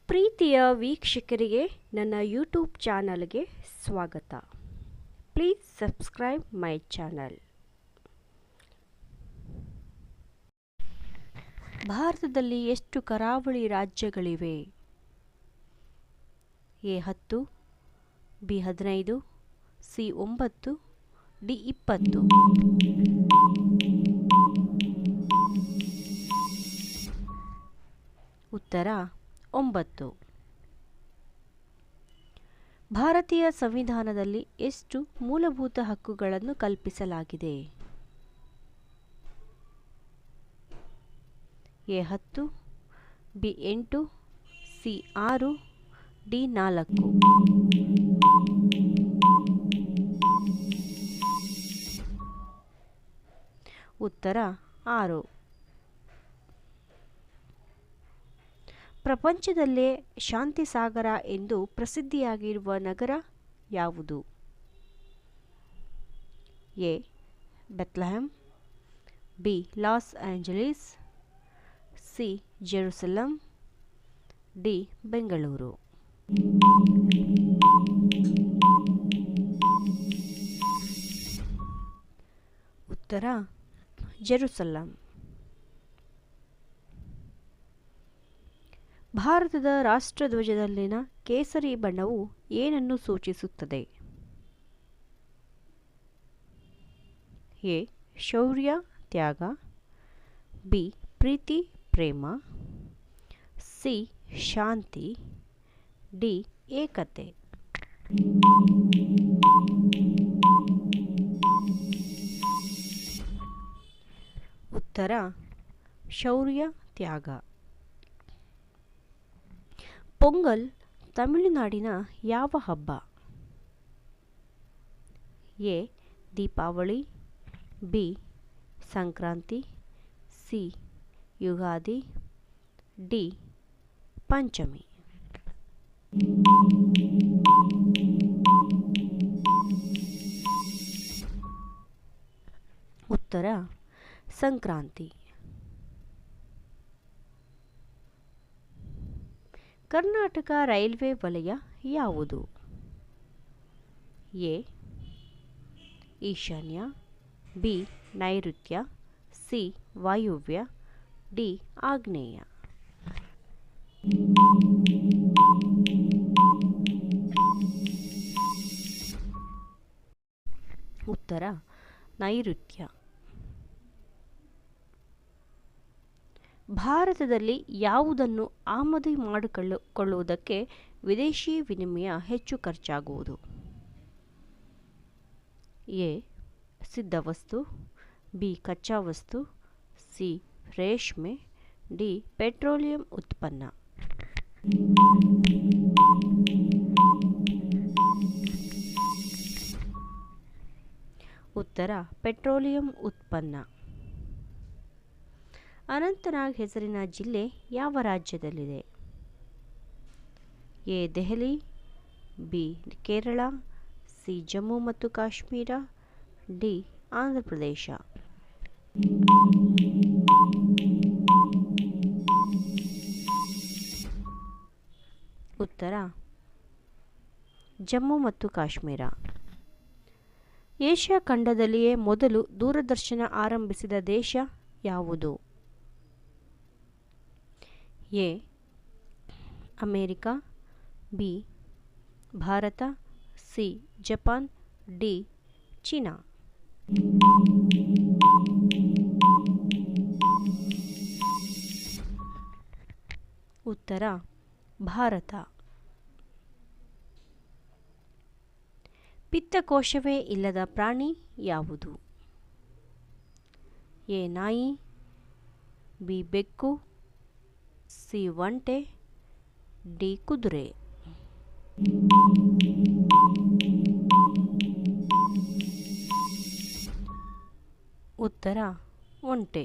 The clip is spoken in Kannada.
ಪ್ರೀತಿಯ ವೀಕ್ಷಕರಿಗೆ ನನ್ನ ಯೂಟ್ಯೂಬ್ ಚಾನಲ್ಗೆ ಸ್ವಾಗತ. Please subscribe my channel. ಭಾರತದಲ್ಲಿ ಎಷ್ಟು ಕರಾವಳಿ ರಾಜ್ಯಗಳಿವೆ? A 10, B 15, C 9, D 20. ಉತ್ತರ 9. ಭಾರತೀಯ ಸಂವಿಧಾನದಲ್ಲಿ ಎಷ್ಟು ಮೂಲಭೂತ ಹಕ್ಕುಗಳನ್ನು ಕಲ್ಪಿಸಲಾಗಿದೆ? A 10, B 8, C 6, D 4. ಉತ್ತರ 6. ಪ್ರಪಂಚದಲ್ಲೇ ಶಾಂತಿ ಸಾಗರ ಎಂದು ಪ್ರಸಿದ್ಧಿಯಾಗಿರುವ ನಗರ ಯಾವುದು? A Bethlehem, B Los Angeles, C Jerusalem, D Bengaluru. ಉತ್ತರ ಜೆರುಸಲಂ. ಭಾರತದ ರಾಷ್ಟ್ರಧ್ವಜದಲ್ಲಿನ ಕೇಸರಿ ಬಣ್ಣವು ಏನನ್ನು ಸೂಚಿಸುತ್ತದೆ? ಎ ಶೌರ್ಯ ತ್ಯಾಗ, ಬಿ ಪ್ರೀತಿ ಪ್ರೇಮ, ಸಿ ಶಾಂತಿ, ಡಿ ಏಕತೆ. ಉತ್ತರ ಶೌರ್ಯ ತ್ಯಾಗ. ಪೊಂಗಲ್ ತಮಿಳುನಾಡಿನ ಯಾವ ಹಬ್ಬ? A Deepavali, B Sankranti, C Ugadi, D Panchami. ಉತ್ತರ ಸಂಕ್ರಾಂತಿ. ಕರ್ನಾಟಕ ರೈಲ್ವೆ ವಲಯ ಯಾವುದು? ಎ ಈಶಾನ್ಯ, ಬಿ ನೈಋತ್ಯ, ಸಿ ವಾಯುವ್ಯ, ಡಿ ಆಗ್ನೇಯ. ಉತ್ತರ ನೈಋತ್ಯ. ಭಾರತದಲ್ಲಿ ಯಾವುದನ್ನು ಆಮದು ಮಾಡಿಕೊಳ್ಳುವುದಕ್ಕೆ ವಿದೇಶಿ ವಿನಿಮಯ ಹೆಚ್ಚು ಖರ್ಚಾಗುವುದು? ಎ ಸಿದ್ಧವಸ್ತು, ಬಿ ಕಚ್ಚಾ ವಸ್ತು, ಸಿ ರೇಷ್ಮೆ, ಡಿ ಪೆಟ್ರೋಲಿಯಂ ಉತ್ಪನ್ನ. ಉತ್ತರ ಪೆಟ್ರೋಲಿಯಂ ಉತ್ಪನ್ನ. ಅನಂತನಾಗ್ ಹೆಸರಿನ ಜಿಲ್ಲೆ ಯಾವ ರಾಜ್ಯದಲ್ಲಿದೆ? A Delhi, B Kerala, C Jammu ಮತ್ತು ಕಾಶ್ಮೀರ, ಡಿ ಆಂಧ್ರ ಪ್ರದೇಶ. ಉತ್ತರ ಜಮ್ಮು ಮತ್ತು ಕಾಶ್ಮೀರ. ಏಷ್ಯಾ ಖಂಡದಲ್ಲಿಯೇ ಮೊದಲು ದೂರದರ್ಶನ ಆರಂಭಿಸಿದ ದೇಶ ಯಾವುದು? A America, B Bharat, C Japan, D China. ಉತ್ತರ ಭಾರತ. ಪಿತ್ತಕೋಶವೇ ಇಲ್ಲದ ಪ್ರಾಣಿ ಯಾವುದು? ಎ ನಾಯಿ, ಬಿ ಬೆಕ್ಕು, ಸಿ ಒಂಟೆ, ಡಿ ಕುದುರೆ. ಉತ್ತರ ಒಂಟೆ.